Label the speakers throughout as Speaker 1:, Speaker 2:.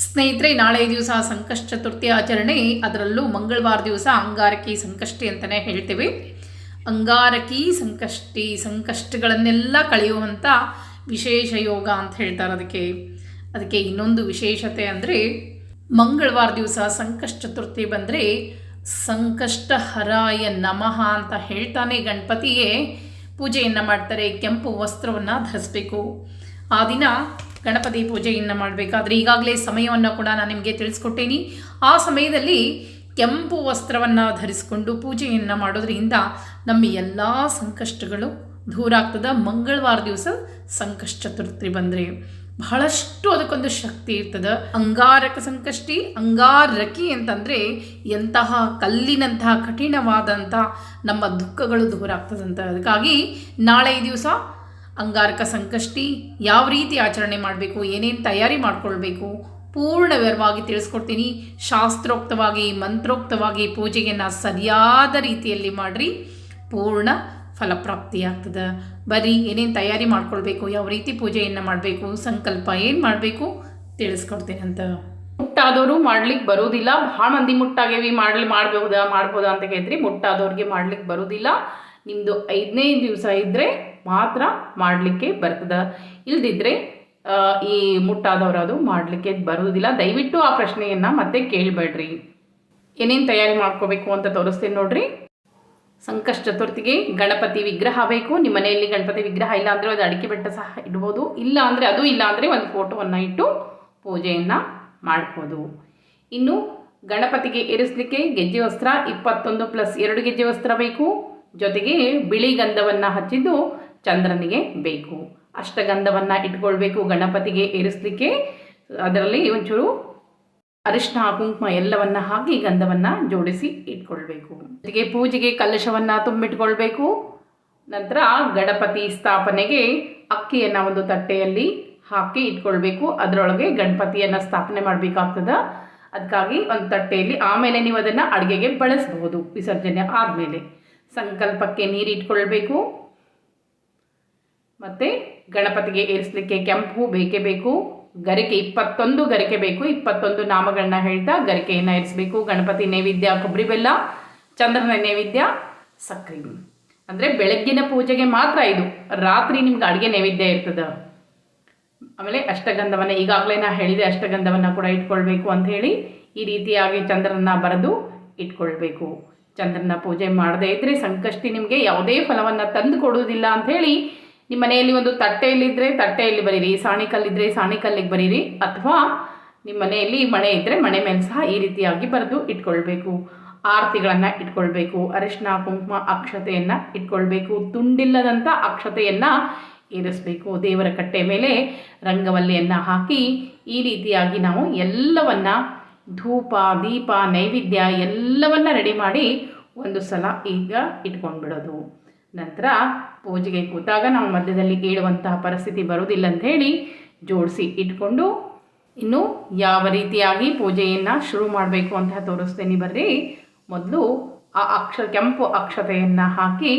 Speaker 1: ಸ್ನೇಹಿತರೆ, ನಾಳೆ ದಿವಸ ಸಂಕಷ್ಟ ಚತುರ್ಥಿ ಆಚರಣೆ, ಅದರಲ್ಲೂ ಮಂಗಳವಾರ ದಿವಸ ಅಂಗಾರಕಿ ಸಂಕಷ್ಟಿ ಅಂತಲೇ ಹೇಳ್ತೀವಿ. ಅಂಗಾರಕಿ ಸಂಕಷ್ಟಗಳನ್ನೆಲ್ಲ ಕಳೆಯುವಂಥ ವಿಶೇಷ ಯೋಗ ಅಂತ ಹೇಳ್ತಾರೆ. ಅದಕ್ಕೆ ಇನ್ನೊಂದು ವಿಶೇಷತೆ ಅಂದರೆ, ಮಂಗಳವಾರ ದಿವಸ ಸಂಕಷ್ಟ ಚತುರ್ಥಿ ಬಂದರೆ ಸಂಕಷ್ಟ ಹರಾಯ ನಮಃ ಅಂತ ಹೇಳ್ತಾನೆ ಗಣಪತಿಗೆ ಪೂಜೆಯನ್ನು ಮಾಡ್ತಾರೆ. ಕೆಂಪು ವಸ್ತ್ರವನ್ನು ಧರಿಸಬೇಕು. ಆ ದಿನ ಗಣಪತಿ ಪೂಜೆಯನ್ನು ಮಾಡಬೇಕಾದ್ರೆ ಈಗಾಗಲೇ ಸಮಯವನ್ನು ಕೂಡ ನಾನು ನಿಮಗೆ ತಿಳಿಸ್ಕೊಟ್ಟೇನಿ. ಆ ಸಮಯದಲ್ಲಿ ಕೆಂಪು ವಸ್ತ್ರವನ್ನು ಧರಿಸಿಕೊಂಡು ಪೂಜೆಯನ್ನು ಮಾಡೋದ್ರಿಂದ ನಮ್ಮ ಎಲ್ಲ ಸಂಕಷ್ಟಗಳು ದೂರ ಆಗ್ತದೆ. ಮಂಗಳವಾರ ದಿವಸ ಸಂಕಷ್ಟ ಚತುರ್ಥಿ ಬಂದರೆ ಬಹಳಷ್ಟು ಅದಕ್ಕೊಂದು ಶಕ್ತಿ ಇರ್ತದೆ. ಅಂಗಾರಕ ಸಂಕಷ್ಟಿ, ಅಂಗಾರಕಿ ಅಂತಂದರೆ ಎಂತಹ ಕಲ್ಲಿನಂತಹ ಕಠಿಣವಾದಂಥ ನಮ್ಮ ದುಃಖಗಳು ದೂರ ಆಗ್ತದಂತ. ಅದಕ್ಕಾಗಿ ನಾಳೆ ದಿವಸ ಅಂಗಾರಕ ಸಂಕಷ್ಟಿ ಯಾವ ರೀತಿ ಆಚರಣೆ ಮಾಡಬೇಕು, ಏನೇನು ತಯಾರಿ ಮಾಡಿಕೊಳ್ಬೇಕು, ಪೂರ್ಣ ವಿವರವಾಗಿ ತಿಳಿಸ್ಕೊಡ್ತೀನಿ. ಶಾಸ್ತ್ರೋಕ್ತವಾಗಿ ಮಂತ್ರೋಕ್ತವಾಗಿ ಪೂಜೆಯನ್ನು ಸರಿಯಾದ ರೀತಿಯಲ್ಲಿ ಮಾಡಿರಿ, ಪೂರ್ಣ ಫಲಪ್ರಾಪ್ತಿಯಾಗ್ತದೆ. ಬರೀ ಏನೇನು ತಯಾರಿ ಮಾಡ್ಕೊಳ್ಬೇಕು, ಯಾವ ರೀತಿ ಪೂಜೆಯನ್ನು ಮಾಡಬೇಕು, ಸಂಕಲ್ಪ ಏನು ಮಾಡಬೇಕು ತಿಳಿಸ್ಕೊಡ್ತೀನಿ ಅಂತ. ಮುಟ್ಟಾದವರು ಮಾಡ್ಲಿಕ್ಕೆ ಬರೋದಿಲ್ಲ. ಭಾಳ ಮಂದಿ ಮುಟ್ಟಾಗೇವಿ ಮಾಡ್ಬೋದಾ ಅಂತ ಕೇಳಿದ್ರಿ. ಮುಟ್ಟಾದವ್ರಿಗೆ ಮಾಡ್ಲಿಕ್ಕೆ ಬರೋದಿಲ್ಲ. ನಿಮ್ಮದು 5ನೇ ದಿವಸ ಇದ್ದರೆ ಮಾತ್ರ ಮಾಡಲಿಕ್ಕೆ ಬರ್ತದೆ. ಇಲ್ದಿದ್ರೆ ಈ ಮುಟ್ಟಾದವರು ಅದು ಮಾಡಲಿಕ್ಕೆ ಬರೋದಿಲ್ಲ. ದಯವಿಟ್ಟು ಆ ಪ್ರಶ್ನೆಯನ್ನು ಮತ್ತೆ ಕೇಳಬೇಡ್ರಿ. ಏನೇನು ತಯಾರಿ ಮಾಡ್ಕೋಬೇಕು ಅಂತ ತೋರಿಸ್ತೀನಿ ನೋಡ್ರಿ. ಸಂಕಷ್ಟ ಚತುರ್ಥಿಗೆ ಗಣಪತಿ ವಿಗ್ರಹ ಬೇಕು. ನಿಮ್ಮ ಮನೆಯಲ್ಲಿ ಗಣಪತಿ ವಿಗ್ರಹ ಇಲ್ಲ ಅಂದರೆ ಅದು ಅಡಿಕೆ ಬೆಟ್ಟ ಸಹ ಇಡ್ಬೋದು. ಇಲ್ಲ ಅಂದರೆ ಒಂದು ಫೋಟೋವನ್ನು ಇಟ್ಟು ಪೂಜೆಯನ್ನು ಮಾಡ್ಬೋದು. ಇನ್ನು ಗಣಪತಿಗೆ ಇರಿಸಲಿಕ್ಕೆ ಗೆಜ್ಜೆ ವಸ್ತ್ರ 21 + 2 ಗೆಜ್ಜೆ ವಸ್ತ್ರ ಬೇಕು. ಜೊತೆಗೆ ಬಿಳಿ ಗಂಧವನ್ನು ಹಚ್ಚಿದ್ದು ಚಂದ್ರನಿಗೆ ಬೇಕು. ಅಷ್ಟಗಂಧವನ್ನು ಇಟ್ಕೊಳ್ಬೇಕು ಗಣಪತಿಗೆ ಏರಿಸಲಿಕ್ಕೆ. ಅದರಲ್ಲಿ ಒಂಚೂರು ಅರಿಶಿನ ಕುಂಕುಮ ಎಲ್ಲವನ್ನು ಹಾಕಿ ಗಂಧವನ್ನು ಜೋಡಿಸಿ ಇಟ್ಕೊಳ್ಬೇಕು. ಜೊತೆಗೆ ಪೂಜೆಗೆ ಕಲಶವನ್ನು ತುಂಬಿಟ್ಕೊಳ್ಬೇಕು. ನಂತರ ಗಣಪತಿ ಸ್ಥಾಪನೆಗೆ ಅಕ್ಕಿಯನ್ನು ಒಂದು ತಟ್ಟೆಯಲ್ಲಿ ಹಾಕಿ ಇಟ್ಕೊಳ್ಬೇಕು. ಅದರೊಳಗೆ ಗಣಪತಿಯನ್ನು ಸ್ಥಾಪನೆ ಮಾಡಬೇಕಾಗ್ತದೆ. ಅದಕ್ಕಾಗಿ ಒಂದು ತಟ್ಟೆಯಲ್ಲಿ, ಆಮೇಲೆ ನೀವು ಅದನ್ನು ಅಡುಗೆಗೆ ಬಳಸಬಹುದು. ವಿಸರ್ಜನೆ ಆದಮೇಲೆ ಸಂಕಲ್ಪಕ್ಕೆ ನೀರು ಇಟ್ಕೊಳ್ಬೇಕು. ಮತ್ತು ಗಣಪತಿಗೆ ಏರಿಸಲಿಕ್ಕೆ ಕೆಂಪು ಬೇಕೇ ಬೇಕು. ಗರಿಕೆ 21 ಗರಿಕೆ ಬೇಕು. 21 ನಾಮಗಳನ್ನ ಹೇಳ್ತಾ ಗರಿಕೆಯನ್ನು ಏರಿಸಬೇಕು. ಗಣಪತಿ ನೈವೇದ್ಯ ಕೊಬ್ಬರಿ ಬೆಲ್ಲ, ಚಂದ್ರನ ನೈವೇದ್ಯ ಸಕ್ಕರೆ. ಅಂದರೆ ಬೆಳಗ್ಗಿನ ಪೂಜೆಗೆ ಮಾತ್ರ ಇದು. ರಾತ್ರಿ ನಿಮ್ಗೆ ಅಡುಗೆ ನೈವೇದ್ಯ ಇರ್ತದೆ. ಆಮೇಲೆ ಅಷ್ಟಗಂಧವನ್ನು ಈಗಾಗಲೇ ನಾ ಹೇಳಿದೆ, ಅಷ್ಟಗಂಧವನ್ನು ಕೂಡ ಇಟ್ಕೊಳ್ಬೇಕು ಅಂಥೇಳಿ ಈ ರೀತಿಯಾಗಿ ಚಂದ್ರನ ಬರೆದು ಇಟ್ಕೊಳ್ಬೇಕು. ಚಂದ್ರನ ಪೂಜೆ ಮಾಡದೇ ಇದ್ದರೆ ಸಂಕಷ್ಟಿ ನಿಮಗೆ ಯಾವುದೇ ಫಲವನ್ನು ತಂದು ಕೊಡುವುದಿಲ್ಲ ಅಂಥೇಳಿ ನಿಮ್ಮ ಮನೆಯಲ್ಲಿ ಒಂದು ತಟ್ಟೆಯಲ್ಲಿದ್ದರೆ ತಟ್ಟೆಯಲ್ಲಿ ಬರೀರಿ, ಸಾಣಿಕಲ್ಲಿದ್ದರೆ ಸಾಣಿಕಲ್ಲಿಗೆ ಬರೀರಿ, ಅಥವಾ ನಿಮ್ಮ ಮನೆಯಲ್ಲಿ ಮಣೆ ಇದ್ದರೆ ಮಣೆ ಮೇಲೆ ಸಹ ಈ ರೀತಿಯಾಗಿ ಬರೆದು ಇಟ್ಕೊಳ್ಬೇಕು. ಆರತಿಗಳನ್ನು ಇಟ್ಕೊಳ್ಬೇಕು. ಅರಿಶಿನ ಕುಂಕುಮ ಅಕ್ಷತೆಯನ್ನು ಇಟ್ಕೊಳ್ಬೇಕು. ತುಂಡಿಲ್ಲದಂಥ ಅಕ್ಷತೆಯನ್ನು ಏರಿಸಬೇಕು. ದೇವರ ಕಟ್ಟೆ ಮೇಲೆ ರಂಗವಲ್ಲಿಯನ್ನು ಹಾಕಿ ಈ ರೀತಿಯಾಗಿ ನಾವು ಎಲ್ಲವನ್ನು ಧೂಪ ದೀಪ ನೈವೇದ್ಯ ಎಲ್ಲವನ್ನು ರೆಡಿ ಮಾಡಿ ಒಂದು ಸಲ ಈಗ ಇಟ್ಕೊಂಡ್ಬಿಡೋದು. ನಂತರ ಪೂಜೆಗೆ ಕೂತಾಗ ನಾವು ಮಧ್ಯದಲ್ಲಿ ಏಳುವಂತಹ ಪರಿಸ್ಥಿತಿ ಬರೋದಿಲ್ಲ ಅಂಥೇಳಿ ಜೋಡಿಸಿ ಇಟ್ಕೊಂಡು, ಇನ್ನು ಯಾವ ರೀತಿಯಾಗಿ ಪೂಜೆಯನ್ನು ಶುರು ಮಾಡಬೇಕು ಅಂತ ತೋರಿಸ್ತೇನೆ ಬರ್ರಿ. ಮೊದಲು ಆ ಕೆಂಪು ಅಕ್ಷತೆಯನ್ನು ಹಾಕಿ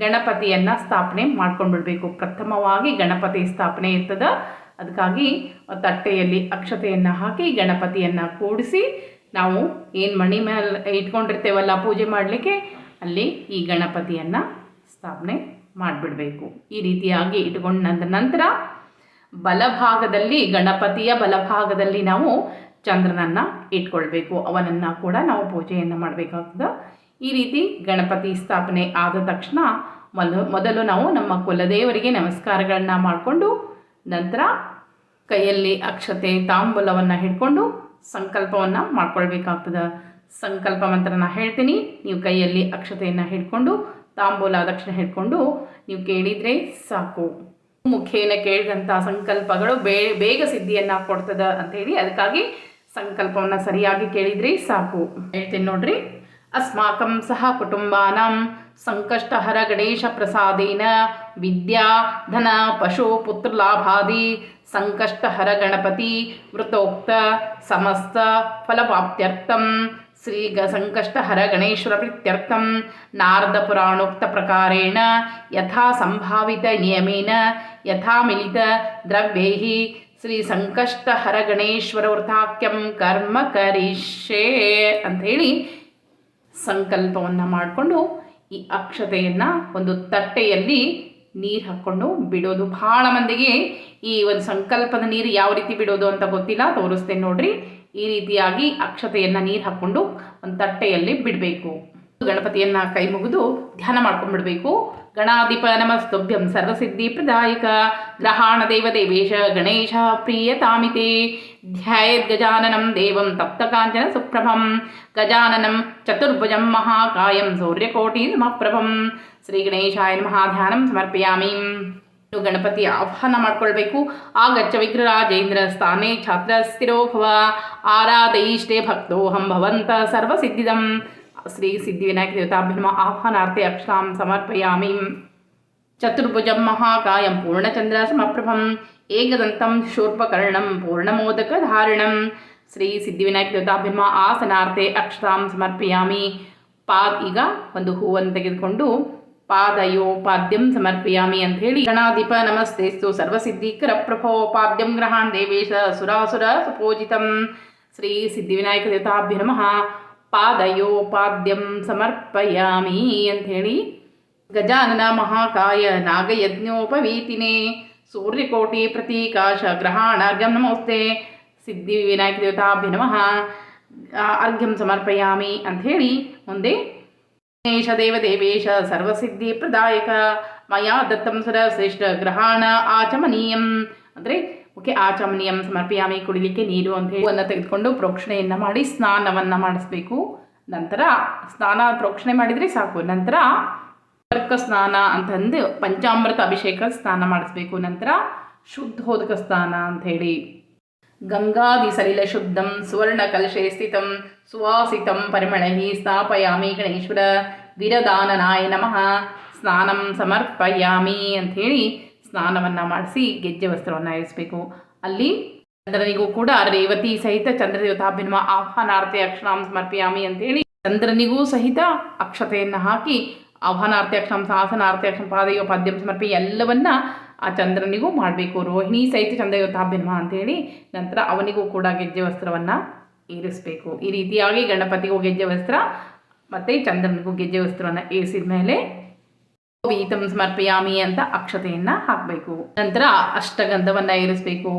Speaker 1: ಗಣಪತಿಯನ್ನು ಸ್ಥಾಪನೆ ಮಾಡ್ಕೊಂಡ್ಬಿಡ್ಬೇಕು. ಪ್ರಥಮವಾಗಿ ಗಣಪತಿ ಸ್ಥಾಪನೆ ಇರ್ತದೆ. ಅದಕ್ಕಾಗಿ ತಟ್ಟೆಯಲ್ಲಿ ಅಕ್ಷತೆಯನ್ನು ಹಾಕಿ ಗಣಪತಿಯನ್ನು ಕೂಡಿಸಿ ನಾವು ಏನು ಮಣಿ ಮೇಲೆ ಇಟ್ಕೊಂಡಿರ್ತೇವಲ್ಲ ಪೂಜೆ ಮಾಡಲಿಕ್ಕೆ, ಅಲ್ಲಿ ಈ ಗಣಪತಿಯನ್ನು ಸ್ಥಾಪನೆ ಮಾಡಿಬಿಡಬೇಕು. ಈ ರೀತಿಯಾಗಿ ಇಟ್ಕೊಂಡ ನಂತರ ಬಲಭಾಗದಲ್ಲಿ, ಗಣಪತಿಯ ಬಲಭಾಗದಲ್ಲಿ ನಾವು ಚಂದ್ರನನ್ನು ಇಟ್ಕೊಳ್ಬೇಕು. ಅವನನ್ನು ಕೂಡ ನಾವು ಪೂಜೆಯನ್ನು ಮಾಡಬೇಕಾಗ್ತದೆ. ಈ ರೀತಿ ಗಣಪತಿ ಸ್ಥಾಪನೆ ಆದ ತಕ್ಷಣ ಮೊದಲು ನಾವು ನಮ್ಮ ಕುಲದೇವರಿಗೆ ನಮಸ್ಕಾರಗಳನ್ನು ಮಾಡಿಕೊಂಡು, ನಂತರ ಕೈಯಲ್ಲಿ ಅಕ್ಷತೆ ತಾಂಬೂಲವನ್ನು ಹಿಡ್ಕೊಂಡು ಸಂಕಲ್ಪವನ್ನು ಮಾಡ್ಕೊಳ್ಬೇಕಾಗ್ತದೆ. ಸಂಕಲ್ಪ ಮಂತ್ರನ ಹೇಳ್ತೀನಿ. ನೀವು ಕೈಯಲ್ಲಿ ಅಕ್ಷತೆಯನ್ನು ಹಿಡ್ಕೊಂಡು ತಾಂಬೂಲ ದಕ್ಷಿಣೆ ಹಿಡ್ಕೊಂಡು ನೀವು ಕೇಳಿದರೆ ಸಾಕು. ಮುಖೇನ ಕೇಳಿದಂಥ ಸಂಕಲ್ಪಗಳು ಬೇಗ ಸಿದ್ಧಿಯನ್ನು ಕೊಡ್ತದೆ ಅಂಥೇಳಿ, ಅದಕ್ಕಾಗಿ ಸಂಕಲ್ಪವನ್ನು ಸರಿಯಾಗಿ ಕೇಳಿದರೆ ಸಾಕು. ಹೇಳ್ತೀನಿ ನೋಡ್ರಿ. ಅಸ್ಮಾಕಂ ಸಹ ಕುಟುಂಬಾನಾಂ ಸಂಕಷ್ಟಹರ ಗಣೇಶ ಪ್ರಸಾದೇನ ವಿದ್ಯಾ ಧನ ಪಶು ಪುತ್ರ ಲಾಭಾದಿ ಸಂಕಷ್ಟಹರ ಗಣಪತಿ ವೃತೋಕ್ತ ಸಮಸ್ತ ಫಲವಾಪ್ತ್ಯರ್ಥಂ ಶ್ರೀ ಸಂಕಷ್ಟಹರ ಗಣೇಶ್ವರ ಪ್ರೀತ್ಯರ್ಥಂ ನಾರದ ಪುರಾಣೋಕ್ತ ಪ್ರಕಾರೇಣ ಯಥಾ ಸಂಭಾವಿತ ನಿಯಮೇನ ಯಥಾ ಮಿಲಿತ ದ್ರವ್ಯೈಃ ಶ್ರೀ ಸಂಕಷ್ಟಹರ ಗಣೇಶ್ವರ ವೃತಾಖ್ಯಂ ಕರ್ಮ ಕರಿಷ್ಯೆ ಅಂಥೇಳಿ ಸಂಕಲ್ಪವನ್ನು ಮಾಡಿಕೊಂಡು ಈ ಅಕ್ಷತೆಯನ್ನು ಒಂದು ತಟ್ಟೆಯಲ್ಲಿ ನೀರು ಹಾಕ್ಕೊಂಡು ಬಿಡೋದು. ಭಾಳ ಮಂದಿಗೆ ಈ ಒಂದು ಸಂಕಲ್ಪದ ನೀರು ಯಾವ ರೀತಿ ಬಿಡೋದು ಅಂತ ಗೊತ್ತಿಲ್ಲ, ತೋರಿಸ್ತೇನೆ ನೋಡ್ರಿ. ಈ ರೀತಿಯಾಗಿ ಅಕ್ಷತೆಯನ್ನು ನೀರು ಹಾಕ್ಕೊಂಡು ಒಂದು ತಟ್ಟೆಯಲ್ಲಿ ಬಿಡಬೇಕು. ಗಣಪತಿಯನ್ನು ಕೈ ಮುಗಿದು ಧ್ಯಾನ ಮಾಡ್ಕೊಂಡ್ಬಿಡ್ಬೇಕು. ಗಣಾಧಿಪ ನಮಸ್ತುಭ್ಯಂ ಸರ್ವಸಿದ್ಧಿ ಪ್ರದಾಯಕ ಗ್ರಹಾಣ ದೇವದೇವೇಶ ಗಣೇಶ ಪ್ರಿಯತಾಮಿತೆ ಧ್ಯಾಯೇದ್ ಗಜಾನನಂ ದೇವಂ ತಪ್ತಕಾಂಚನ ಸುಪ್ರಭಂ ಗಜಾನನಂ ಚತುರ್ಭುಜಂ ಮಹಾಕಾಯಂ ಸೂರ್ಯಕೋಟಿ ಸಮಪ್ರಭಂ. ಶ್ರೀ ಗಣೇಶಾಯ ನಮಃ. ಧ್ಯಾನಂ ಸಮರ್ಪಯಾಮಿ. ಗಣಪತಿ ಆಹ್ವಾನ ಮಾಡ್ಕೊಳ್ಬೇಕು. ಆಗಚ್ಚ ವಿಗ್ರಹರಾಜೇಂದ್ರ ಸ್ಥಾನೇ ಛಾತ್ರ ಸ್ಥಿರೋಭವ ಆರಾಧಯಿಷ್ಟೇ ಭಕ್ತೋಹಂ ಭವಂತ ಸರ್ವಸಿದ್ಧಿದಂ. ಶ್ರೀ ಸಿದ್ಧಿವಿನಾಯಕ ದೇವತಾಭ್ಯಮ ಆಹ್ವಾನಾರ್ಥೆ ಅಕ್ಷತಾಂ ಸಮರ್ಪಯಾಮಿ. ಚತುರ್ಭುಜಂ ಮಹಾಕಾಯಂ ಪೂರ್ಣಚಂದ್ರ ಸಮಪ್ರಭಂ ಏಕದಂತಂ ಶೂರ್ಪಕರ್ಣಂ ಪೂರ್ಣಮೋದಕಧಾರಿಣಂ. ಶ್ರೀ ಸಿದ್ಧಿವಿನಾಯಕ ದೇವತಾಭ್ಯಮ ಆಸನಾರ್ಥೆ ಅಕ್ಷತಾಂ ಸಮರ್ಪಯಾಮಿ. ಈಗ ಒಂದು ಹೂವನ್ನು ತೆಗೆದುಕೊಂಡು ಪಾದಯೋಪಾದ್ಯಂ ಸಮರ್ಪಯಾಮಿ ಅಂತ ಹೇಳಿ ಗಣಾಧಿಪ ನಮಸ್ತೆಸ್ತು ಸರ್ವಸಿದ್ಧಿಕರ ಪ್ರಭೋಪಾದ್ಯಂ ಗ್ರಹಾನ್ ದೇವೇಶ ಸುರಾಸುರ ಸುಪೂಜಿತಂ. ಶ್ರೀ ಸಿದ್ಧಿವಿನಾಯಕ ದೇವತಾಭ್ಯ ನಮಃ. ಪಾದಯೋಪಾದ್ಯಂ ಸಮರ್ಪಯಾಮಿ ಅಂಥೇಳಿ ಗಜಾನನ ಮಹಾಕಾಯ ನಾಗಯಜ್ಞೋಪವೀತಿನೇ ಸೂರ್ಯಕೋಟಿ ಪ್ರತೀಕಾಶ ಗ್ರಹಾಣಾರ್ಘ್ಯಂ ನಮೋಸ್ತೆ. ಸಿದ್ಧಿವಿನಾಯಕ ದೇವತಾಭ್ಯ ನಮಃ. ಅರ್ಘ್ಯಂ ಸಮರ್ಪಯಾಮಿ ಅಂಥೇಳಿ ಮುಂದೆ ಗಣೇಶ ದೇವದೇವೇಶ ಸರ್ವಸಿದ್ಧಿ ಪ್ರದಾಯಕ ಮಯಾ ದತ್ತಂ ಸುರಶ್ರೇಷ್ಠ ಗ್ರಹಾಣ ಆಚಮನೀಯಂ ಅಂದರೆ ಓಕೆ ಆಚಮನೀಯಂ ಸಮರ್ಪಯಾಮಿ. ಕುಡಿಲಿಕ್ಕೆ ನೀರು ಅಂತ ಹೇಳಿ ಅನ್ನು ತೆಗೆದುಕೊಂಡು ಪ್ರೋಕ್ಷಣೆಯನ್ನು ಮಾಡಿ ಸ್ನಾನವನ್ನು ಮಾಡಿಸ್ಬೇಕು. ನಂತರ ಸ್ನಾನ ಪ್ರೋಕ್ಷಣೆ ಮಾಡಿದರೆ ಸಾಕು. ನಂತರ ವರ್ಕ ಸ್ನಾನ ಅಂತಂದು ಪಂಚಾಮೃತ ಅಭಿಷೇಕ ಸ್ನಾನ ಮಾಡಿಸ್ಬೇಕು. ನಂತರ ಶುದ್ಧೋದಕ ಸ್ನಾನ ಅಂಥೇಳಿ ಗಂಗಾದಿ ಸಲಿಲ ಶುದ್ಧಂ ಸುವರ್ಣ ಕಲಶೇ ಸ್ಥಿತಂ ಸುವಾಸಿತಂ ಪರಿಮಳೈ ಸ್ಥಾಪಯಾಮಿ ಗಣೇಶ್ವರ ವಿರದಾನನಾಯ ನಮಃ. ಸ್ನಾನಂ ಸಮರ್ಪಯಾಮಿ ಅಂಥೇಳಿ ಸ್ನಾನವನ್ನು ಮಾಡಿಸಿ ಗೆಜ್ಜೆ ವಸ್ತ್ರವನ್ನು ಇರಿಸಬೇಕು. ಅಲ್ಲಿ ಚಂದ್ರನಿಗೂ ಕೂಡ ರೇವತಿ ಸಹಿತ ಚಂದ್ರದೇವತಾಭ್ಯಮ ಆಹ್ವಾನಾರ್ಥೆ ಅಕ್ಷತಾಂ ಸಮರ್ಪಯಾಮಿ ಅಂಥೇಳಿ ಚಂದ್ರನಿಗೂ ಸಹಿತ ಅಕ್ಷತೆಯನ್ನು ಹಾಕಿ ಆಹ್ವಾನಾರ್ಥೆ ಅಕ್ಷತಾಂ ಆಸನಾರ್ಥೆ ಅಕ್ಷಂ ಪಾದಯೋಪಾದ್ಯಂ ಸಮರ್ಪಿ ಎಲ್ಲವನ್ನ ಆ ಚಂದ್ರನಿಗೂ ಮಾಡಬೇಕು. ರೋಹಿಣಿ ಸಹಿತ ಚಂದ್ರದೇವತಾಭ್ಯಮ ಅಂಥೇಳಿ ನಂತರ ಅವನಿಗೂ ಕೂಡ ಗೆಜ್ಜೆ ವಸ್ತ್ರವನ್ನು ಏರಿಸಬೇಕು. ಈ ರೀತಿಯಾಗಿ ಗಣಪತಿಗೂ ಗೆಜ್ಜೆ ವಸ್ತ್ರ ಮತ್ತು ಚಂದ್ರನಿಗೂ ಗೆಜ್ಜೆ ವಸ್ತ್ರವನ್ನು ಏರಿಸಿದ ಮೇಲೆ ವೀತಂ ಸಮರ್ಪಯಾಮಿ ಅಂತ ಅಕ್ಷತೆಯನ್ನು ಹಾಕಬೇಕು. ನಂತರ ಅಷ್ಟಗಂಧವನ್ನು ಏರಿಸಬೇಕು.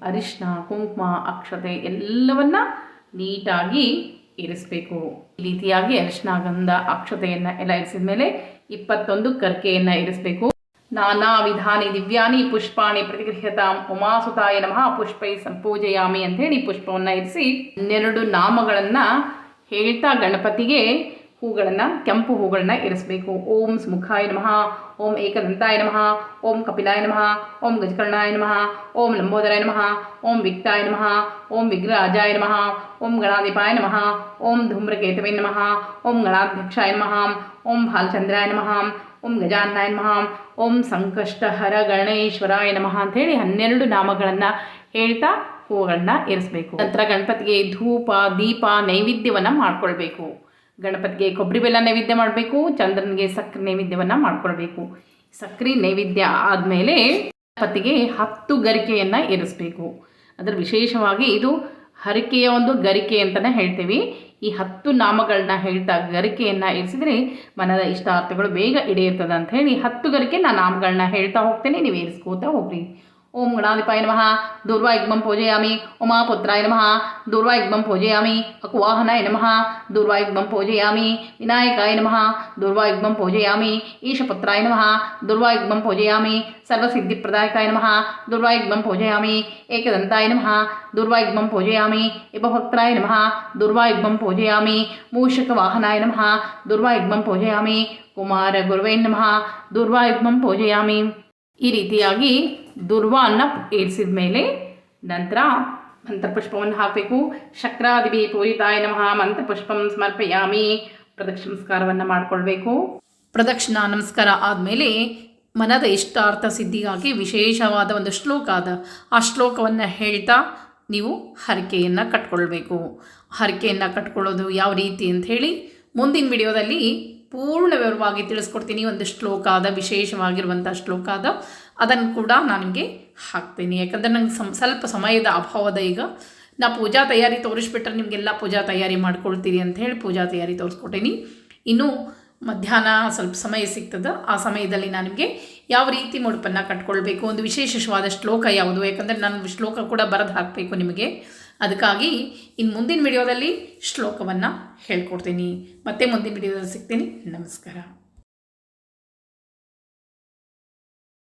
Speaker 1: ಅರಿಶಿನ ಕುಂಕುಮ ಅಕ್ಷತೆ ಎಲ್ಲವನ್ನ ನೀಟಾಗಿ ಏರಿಸಬೇಕು. ಈ ರೀತಿಯಾಗಿ ಅರಿಶಿನ ಗಂಧ ಅಕ್ಷತೆಯನ್ನು ಎಲ್ಲ ಏರಿಸಿದ ಮೇಲೆ 21 ಕರ್ಕೆಯನ್ನು ಏರಿಸಬೇಕು. ನಾನಾ ವಿಧಾನಿ ದಿವ್ಯಾನಿ ಪುಷ್ಪಾಣಿ ಪ್ರತಿಗೃಹ್ಯತಾಂ ಉಮಾಸುತಾಯ ನಮಃ ಪುಷ್ಪೈ ಸಂಪೂಜಯಾಮಿ ಅಂಥೇಳಿ ಪುಷ್ಪವನ್ನು ಇರಿಸಿ 12 ನಾಮಗಳನ್ನು ಹೇಳ್ತಾ ಗಣಪತಿಗೆ ಹೂಗಳನ್ನು ಕೆಂಪು ಹೂಗಳನ್ನ ಇರಿಸಬೇಕು. ಓಂ ಸ್ಮುಖಾಯ ನಮಃ, ಓಂ ಏಕದಂತಾಯ ನಮಃ, ಓಂ ಕಪಿಲಾಯ ನಮಃ, ಓಂ ಗಜಕರ್ಣಾಯ ನಮಃ, ಓಂ ಲಂಬೋದರಾಯ ನಮಃ, ಓಂ ವಿಕ್ತಾಯ ನಮಃ, ಓಂ ವಿಗ್ರಹರಾಜಾಯ ನಮಃ, ಓಂ ಗಣಾಧಿಪಾಯ ನಮಃ, ಓಂ ಧೂಮ್ರಕೇತವೇ ನಮಃ, ಓಂ ಗಣಾಧ್ಯಕ್ಷಾಯ ನಮಃ, ಓಂ ಭಾಲಚಂದ್ರಾಯ ನಮಃ, ಓಂ ಗಜಾನನಾಯ ನಮಃ, ಓಂ ಸಂಕಷ್ಟಹರ ಗಣೇಶ್ವರಾಯ ನಮಃ ಅಂಥೇಳಿ 12 ನಾಮಗಳನ್ನು ಹೇಳ್ತಾ ಹೂಗಳನ್ನ ಇರಿಸಬೇಕು. ನಂತರ ಗಣಪತಿಗೆ ಧೂಪ ದೀಪ ನೈವೇದ್ಯವನ್ನು ಮಾಡ್ಕೊಳ್ಬೇಕು. ಗಣಪತಿಗೆ ಕೊಬ್ಬರಿ ಬೆಲ್ಲ ನೈವೇದ್ಯ ಮಾಡಬೇಕು. ಚಂದ್ರನಿಗೆ ಸಕ್ಕರೆ ನೈವೇದ್ಯವನ್ನು ಮಾಡ್ಕೊಳ್ಬೇಕು. ಸಕ್ಕರೆ ನೈವೇದ್ಯ ಆದಮೇಲೆ ಗಣಪತಿಗೆ 10 ಗರಿಕೆಯನ್ನು ಏರಿಸಬೇಕು. ಅದರ ವಿಶೇಷವಾಗಿ ಇದು ಹರಕೆಯ ಒಂದು ಗರಿಕೆ ಅಂತಲೇ ಹೇಳ್ತೀವಿ. ಈ 10 ನಾಮಗಳನ್ನ ಹೇಳ್ತಾ ಗರಿಕೆಯನ್ನು ಏರಿಸಿದರೆ ಮನದ ಇಷ್ಟಾರ್ಥಗಳು ಬೇಗ ಈಡೇರ್ತದೆ ಅಂತ ಹೇಳಿ 10 ಗರಿಕೆ ನಾನು ನಾಮಗಳನ್ನ ಹೇಳ್ತಾ ಹೋಗ್ತೇನೆ, ನೀವು ಏರಿಸ್ಕೋತಾ ಹೋಗ್ರಿ. ಓಂ ಗಣಾಧಿಪಾಯ ನಮಃ ದೂರ್ವಾಯುಗ್ಮಂ ಪೂಜಯಾಮಿ. ಉಮಾಪುತ್ರಾಯ ನಮಃ ದೂರ್ವಾಯುಗ್ಮಂ ಪೂಜಯಾಮಿ. ಅಕುವಾಹನಾಯ ನಮಃ ದೂರ್ವಾಯುಗ್ಮಂ ಪೂಜಯಾಮಿ. ವಿನಾಯಕಾಯ ನಮಃ ದೂರ್ವಾಯುಗ್ಮಂ ಪೂಜಯಾಮಿ. ಈಶಪುತ್ರಾಯ ನಮಃ ದೂರ್ವಾಯುಗ್ಮಂ ಪೂಜಯಾಮಿ. ಸರ್ವಸಿದ್ಧಿಪ್ರದಾಯಕಾಯ ನಮಃ ದೂರ್ವಾಯುಗ್ಮಂ ಪೂಜಯಾಮಿ. ಏಕದಂತಾಯ ನಮಃ ದೂರ್ವಾಯುಗ್ಮಂ ಪೂಜಯಾಮಿ. ಇಬಭಕ್ತ್ರಾಯ ನಮಃ ದೂರ್ವಾಯುಗ್ಮಂ ಪೂಜಯಾಮಿ. ಮೂಷಕವಾಹನಾಯ ನಮಃ ದೂರ್ವಾಯುಗ್ಮಂ ಪೂಜಯಾಮಿ. ಕುಮಾರ ಗುರುವೇ ನಮಃ ದೂರ್ವಾಯುಗ್ಮಂ ಪೂಜಯಾಮಿ. ಈ ರೀತಿಯಾಗಿ ದುರ್ವಾನ್ನ ಏರಿಸಿದ ಮೇಲೆ ನಂತರ ಮಂತ್ರಪುಷ್ಪವನ್ನು ಹಾಕಬೇಕು. ಶಕ್ರಾದಿಭಿ ಪೂಜಿತಾಯ ನಮಃ ಮಂತ್ರಪುಷ್ಪಂ ಸಮರ್ಪಯಾಮಿ. ಪ್ರದಕ್ಷಿಣ ನಮಸ್ಕಾರವನ್ನು ಮಾಡಿಕೊಳ್ಬೇಕು. ಪ್ರದಕ್ಷಿಣಾ ನಮಸ್ಕಾರ ಆದಮೇಲೆ ಮನದ ಇಷ್ಟಾರ್ಥ ಸಿದ್ಧಿಗಾಗಿ ವಿಶೇಷವಾದ ಒಂದು ಶ್ಲೋಕ ಅದ. ಆ ಶ್ಲೋಕವನ್ನು ಹೇಳ್ತಾ ನೀವು ಹರಕೆಯನ್ನು ಕಟ್ಕೊಳ್ಬೇಕು. ಹರಕೆಯನ್ನು ಕಟ್ಕೊಳ್ಳೋದು ಯಾವ ರೀತಿ ಅಂಥೇಳಿ ಮುಂದಿನ ವಿಡಿಯೋದಲ್ಲಿ ಪೂರ್ಣ ವಿವರವಾಗಿ ತಿಳಿಸ್ಕೊಡ್ತೀನಿ. ಒಂದು ಶ್ಲೋಕ ಅದ, ವಿಶೇಷವಾಗಿರುವಂಥ ಶ್ಲೋಕ ಅದ, ಅದನ್ನು ಕೂಡ ನಾನು ನಿಮಗೆ ಹಾಕ್ತೀನಿ. ಯಾಕಂದರೆ ನಂಗೆ ಸ್ವಲ್ಪ ಸಮಯದ ಅಭಾವದ ಈಗ ನಾ ಪೂಜಾ ತಯಾರಿ ತೋರಿಸ್ಬಿಟ್ರೆ ನಿಮಗೆಲ್ಲ ಪೂಜಾ ತಯಾರಿ ಮಾಡ್ಕೊಳ್ತೀರಿ ಅಂಥೇಳಿ ಪೂಜಾ ತಯಾರಿ ತೋರಿಸ್ಕೊಟ್ಟೀನಿ. ಇನ್ನೂ ಮಧ್ಯಾಹ್ನ ಸ್ವಲ್ಪ ಸಮಯ ಸಿಗ್ತದೆ, ಆ ಸಮಯದಲ್ಲಿ ನಾನು ನಿಮಗೆ ಯಾವ ರೀತಿ ಮುಡುಪನ್ನು ಕಟ್ಕೊಳ್ಬೇಕು, ಒಂದು ವಿಶೇಷವಾದ ಶ್ಲೋಕ ಯಾವುದು, ಯಾಕಂದರೆ ನಾನು ಶ್ಲೋಕ ಕೂಡ ಬರೆದು ಹಾಕಬೇಕು ನಿಮಗೆ. ಅದಕ್ಕಾಗಿ ಇನ್ನು ಮುಂದಿನ ವಿಡಿಯೋದಲ್ಲಿ ಶ್ಲೋಕವನ್ನು ಹೇಳ್ಕೊಡ್ತೀನಿ. ಮತ್ತೆ ಮುಂದಿನ ವಿಡಿಯೋದಲ್ಲಿ ಸಿಗ್ತೀನಿ. ನಮಸ್ಕಾರ.